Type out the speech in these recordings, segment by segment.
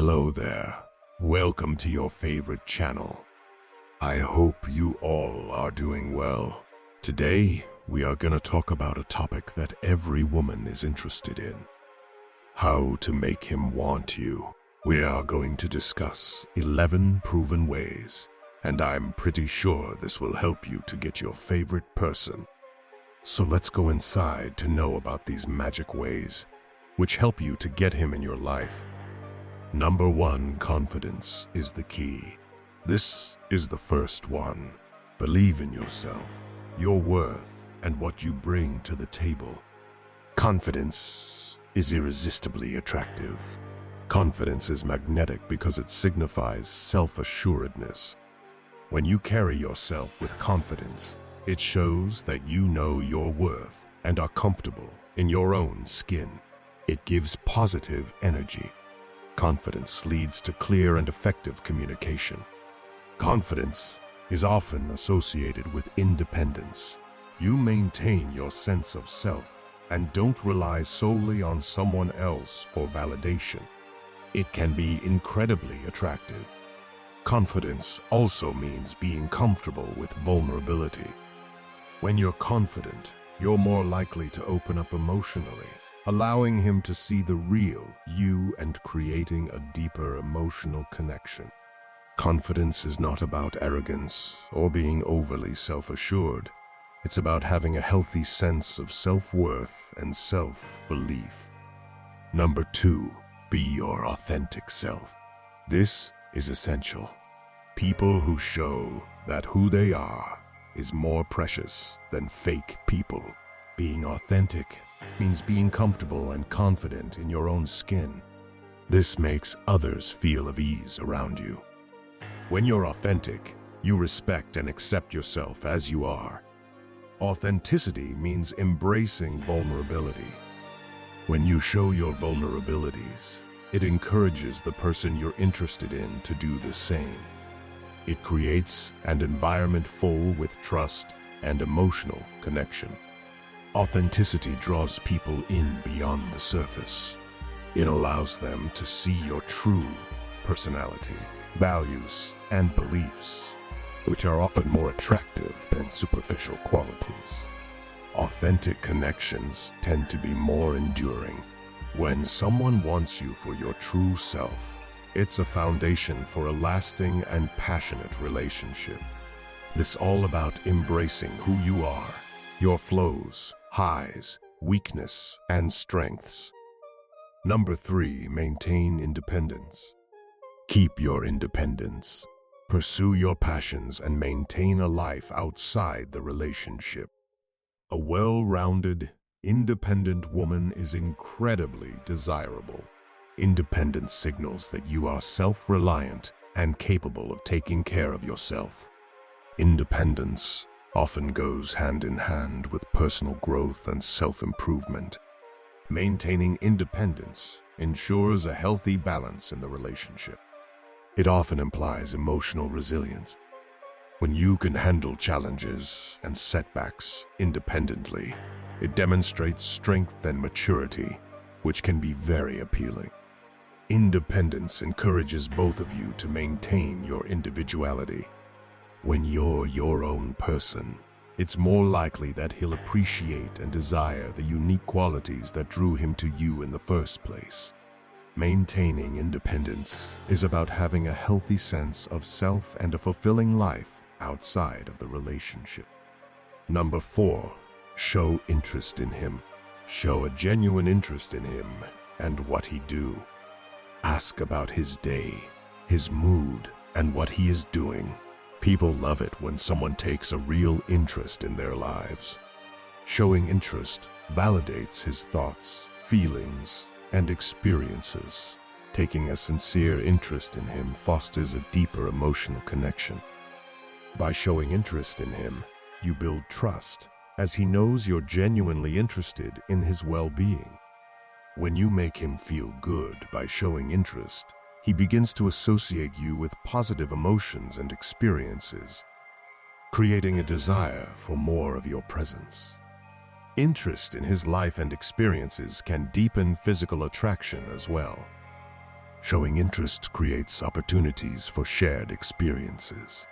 Hello there. Welcome to your favorite channel. I hope you all are doing well. Today, we are going to talk about a topic that every woman is interested in. How to make him want you. We are going to discuss 11 proven ways, and I'm pretty sure this will help you to get your favorite person. So let's go inside to know about these magic ways, which help you to get him in your life. Number 1, confidence is the key. This is the first one. Believe in yourself, your worth, and what you bring to the table. Confidence is irresistibly attractive. Confidence is magnetic because it signifies self-assuredness. When you carry yourself with confidence, it shows that you know your worth and are comfortable in your own skin. It gives positive energy. Confidence leads to clear and effective communication. Confidence is often associated with independence. You maintain your sense of self and don't rely solely on someone else for validation. It can be incredibly attractive. Confidence also means being comfortable with vulnerability. When you're confident, you're more likely to open up emotionally, allowing him to see the real you and creating a deeper emotional connection. Confidence is not about arrogance or being overly self-assured. It's about having a healthy sense of self-worth and self-belief. Number 2, be your authentic self. This is essential. People who show that who they are is more precious than fake people. Being authentic means being comfortable and confident in your own skin. This makes others feel at ease around you. When you're authentic, you respect and accept yourself as you are. Authenticity means embracing vulnerability. When you show your vulnerabilities, it encourages the person you're interested in to do the same. It creates an environment full with trust and emotional connection. Authenticity draws people in beyond the surface. It allows them to see your true personality, values, and beliefs, which are often more attractive than superficial qualities. Authentic connections tend to be more enduring. When someone wants you for your true self, it's a foundation for a lasting and passionate relationship. It's all about embracing who you are, your flows, highs, weakness, and strengths. Number 3, maintain independence. Keep your independence. Pursue your passions and maintain a life outside the relationship. A well-rounded, independent woman is incredibly desirable. Independence signals that you are self-reliant and capable of taking care of yourself. Independence often goes hand in hand with personal growth and self-improvement. Maintaining independence ensures a healthy balance in the relationship. It often implies emotional resilience. When you can handle challenges and setbacks independently, it demonstrates strength and maturity, which can be very appealing. Independence encourages both of you to maintain your individuality. When you're your own person, it's more likely that he'll appreciate and desire the unique qualities that drew him to you in the first place. Maintaining independence is about having a healthy sense of self and a fulfilling life outside of the relationship. Number 4, show interest in him. Show a genuine interest in him and what he do. Ask about his day, his mood, and what he is doing. People love it when someone takes a real interest in their lives. Showing interest validates his thoughts, feelings, and experiences. Taking a sincere interest in him fosters a deeper emotional connection. By showing interest in him, you build trust, as he knows you're genuinely interested in his well-being. When you make him feel good by showing interest, he begins to associate you with positive emotions and experiences, creating a desire for more of your presence. Interest in his life and experiences can deepen physical attraction as well. Showing interest creates opportunities for shared experiences.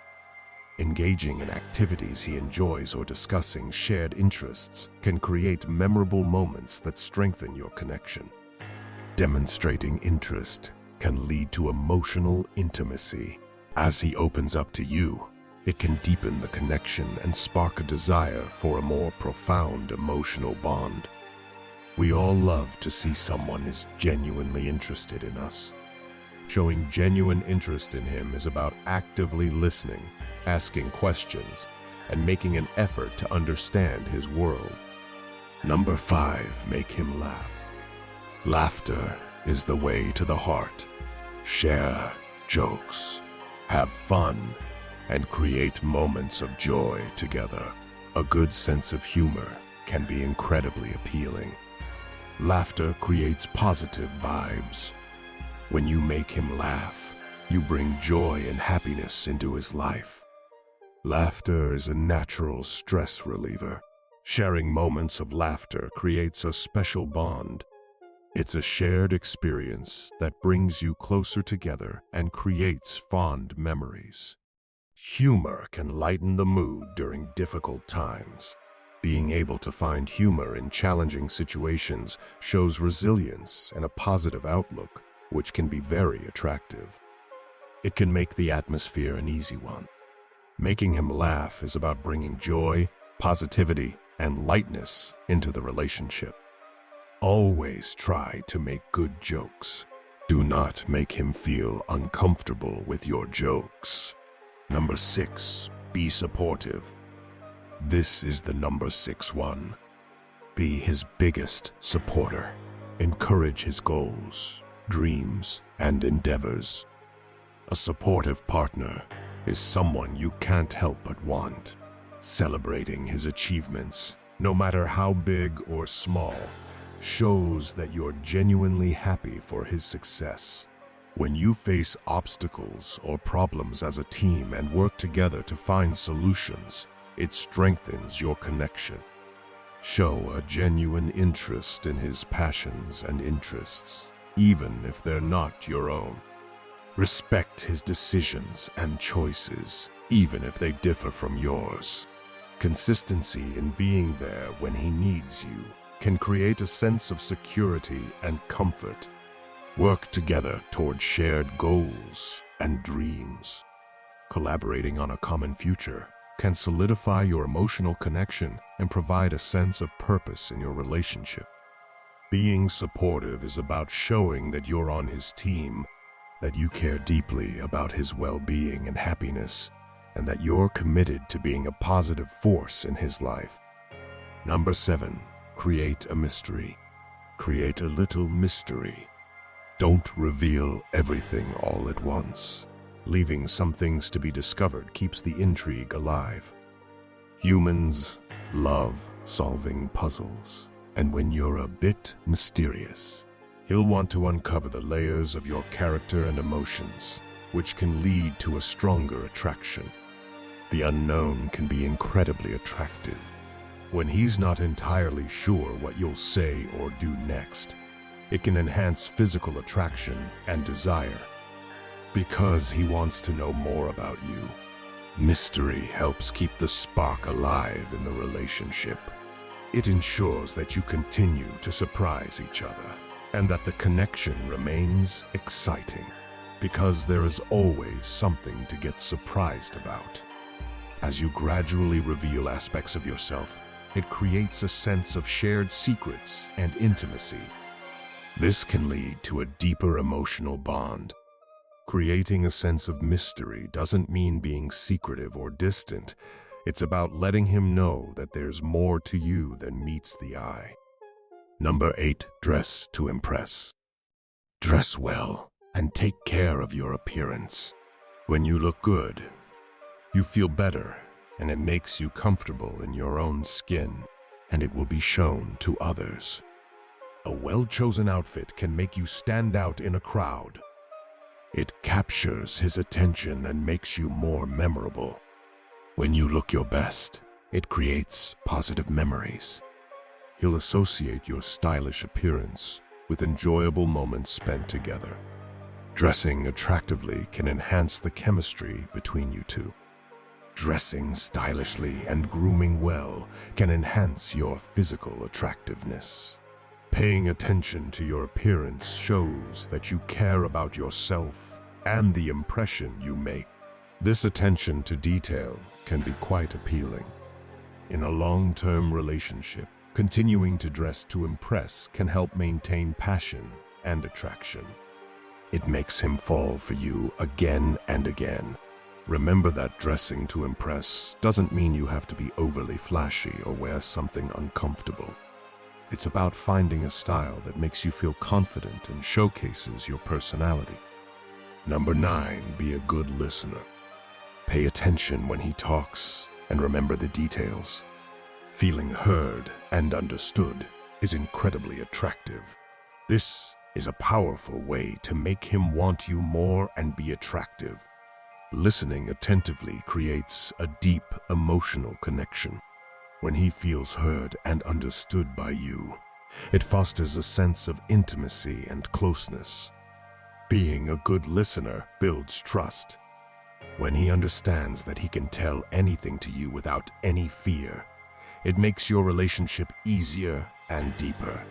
Engaging in activities he enjoys or discussing shared interests can create memorable moments that strengthen your connection. Demonstrating interest can lead to emotional intimacy. As he opens up to you, it can deepen the connection and spark a desire for a more profound emotional bond. We all love to see someone is genuinely interested in us. Showing genuine interest in him is about actively listening, asking questions, and making an effort to understand his world. Number 5, make him laugh. Laughter is the way to the heart. Share jokes, have fun, and create moments of joy together. A good sense of humor can be incredibly appealing. Laughter creates positive vibes. When you make him laugh, you bring joy and happiness into his life. Laughter is a natural stress reliever. Sharing moments of laughter creates a special bond. It's a shared experience that brings you closer together and creates fond memories. Humor can lighten the mood during difficult times. Being able to find humor in challenging situations shows resilience and a positive outlook, which can be very attractive. It can make the atmosphere an easy one. Making him laugh is about bringing joy, positivity, and lightness into the relationship. Always try to make good jokes. Do not make him feel uncomfortable with your jokes. Number 6, be supportive. This is the number 6 one. Be his biggest supporter. Encourage his goals, dreams, and endeavors. A supportive partner is someone you can't help but want. Celebrating his achievements, no matter how big or small, shows that you're genuinely happy for his success. When you face obstacles or problems as a team and work together to find solutions, it strengthens your connection. Show a genuine interest in his passions and interests, even if they're not your own. Respect his decisions and choices, even if they differ from yours. Consistency in being there when he needs you can create a sense of security and comfort. Work together toward shared goals and dreams. Collaborating on a common future can solidify your emotional connection and provide a sense of purpose in your relationship. Being supportive is about showing that you're on his team, that you care deeply about his well-being and happiness, and that you're committed to being a positive force in his life. Number 7, create a mystery. Create a little mystery. Don't reveal everything all at once. Leaving some things to be discovered keeps the intrigue alive. Humans love solving puzzles, and when you're a bit mysterious, he'll want to uncover the layers of your character and emotions, which can lead to a stronger attraction. The unknown can be incredibly attractive. When he's not entirely sure what you'll say or do next, it can enhance physical attraction and desire. Because he wants to know more about you, mystery helps keep the spark alive in the relationship. It ensures that you continue to surprise each other and that the connection remains exciting, because there is always something to get surprised about. As you gradually reveal aspects of yourself, it creates a sense of shared secrets and intimacy. This can lead to a deeper emotional bond. Creating a sense of mystery doesn't mean being secretive or distant. It's about letting him know that there's more to you than meets the eye. Number 8, dress to impress. Dress well and take care of your appearance. When you look good, you feel better, and it makes you comfortable in your own skin, and it will be shown to others. A well-chosen outfit can make you stand out in a crowd. It captures his attention and makes you more memorable. When you look your best, it creates positive memories. He'll associate your stylish appearance with enjoyable moments spent together. Dressing attractively can enhance the chemistry between you two. Dressing stylishly and grooming well can enhance your physical attractiveness. Paying attention to your appearance shows that you care about yourself and the impression you make. This attention to detail can be quite appealing. In a long-term relationship, continuing to dress to impress can help maintain passion and attraction. It makes him fall for you again and again. Remember that dressing to impress doesn't mean you have to be overly flashy or wear something uncomfortable. It's about finding a style that makes you feel confident and showcases your personality. Number 9, be a good listener. Pay attention when he talks and remember the details. Feeling heard and understood is incredibly attractive. This is a powerful way to make him want you more and be attractive. Listening attentively creates a deep emotional connection. When he feels heard and understood by you, it fosters a sense of intimacy and closeness. Being a good listener builds trust. When he understands that he can tell anything to you without any fear, it makes your relationship easier and deeper.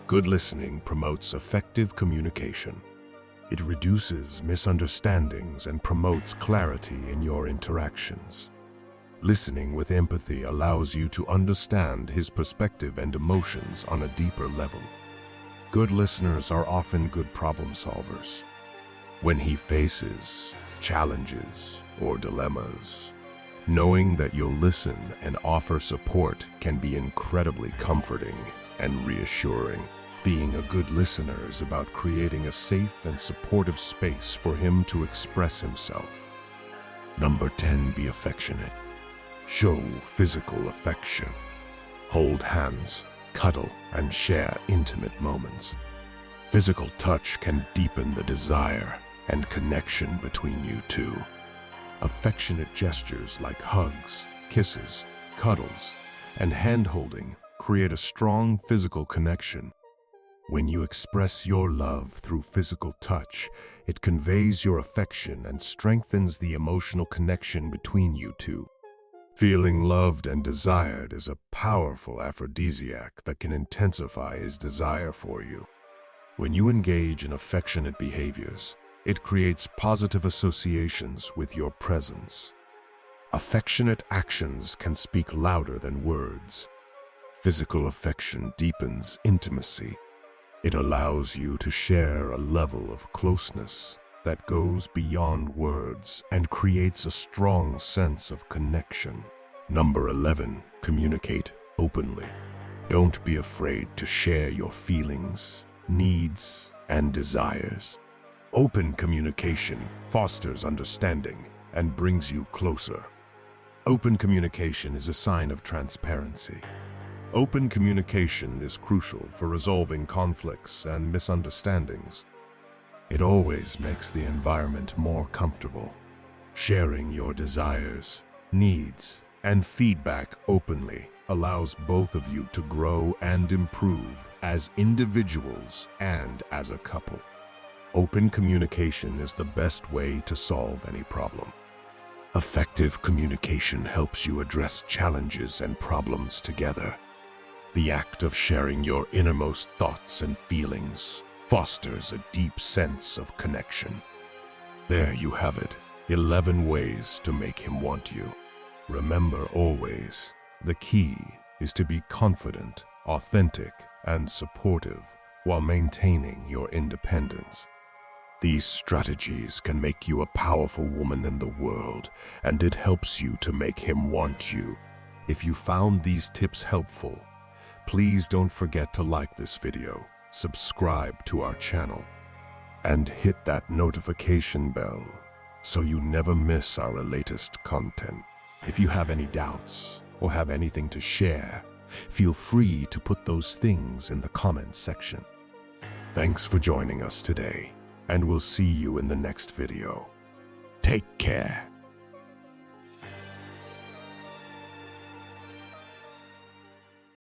Good listening promotes effective communication. It reduces misunderstandings and promotes clarity in your interactions. Listening with empathy allows you to understand his perspective and emotions on a deeper level. Good listeners are often good problem solvers. When he faces challenges or dilemmas, knowing that you'll listen and offer support can be incredibly comforting and reassuring. Being a good listener is about creating a safe and supportive space for him to express himself. Number 10, be affectionate. Show physical affection. Hold hands, cuddle, and share intimate moments. Physical touch can deepen the desire and connection between you two. Affectionate gestures like hugs, kisses, cuddles, and hand-holding create a strong physical connection. When you express your love through physical touch, it conveys your affection and strengthens the emotional connection between you two. Feeling loved and desired is a powerful aphrodisiac that can intensify his desire for you. When you engage in affectionate behaviors, it creates positive associations with your presence. Affectionate actions can speak louder than words. Physical affection deepens intimacy. It allows you to share a level of closeness that goes beyond words and creates a strong sense of connection. Number 11, communicate openly. Don't be afraid to share your feelings, needs, and desires. Open communication fosters understanding and brings you closer. Open communication is a sign of transparency. Open communication is crucial for resolving conflicts and misunderstandings. It always makes the environment more comfortable. Sharing your desires, needs, and feedback openly allows both of you to grow and improve as individuals and as a couple. Open communication is the best way to solve any problem. Effective communication helps you address challenges and problems together. The act of sharing your innermost thoughts and feelings fosters a deep sense of connection. There you have it, 11 ways to make him want you. Remember always, the key is to be confident, authentic, and supportive while maintaining your independence. These strategies can make you a powerful woman in the world, and it helps you to make him want you. If you found these tips helpful, please don't forget to like this video, subscribe to our channel, and hit that notification bell so you never miss our latest content. If you have any doubts or have anything to share, feel free to put those things in the comments section. Thanks for joining us today, and we'll see you in the next video. Take care.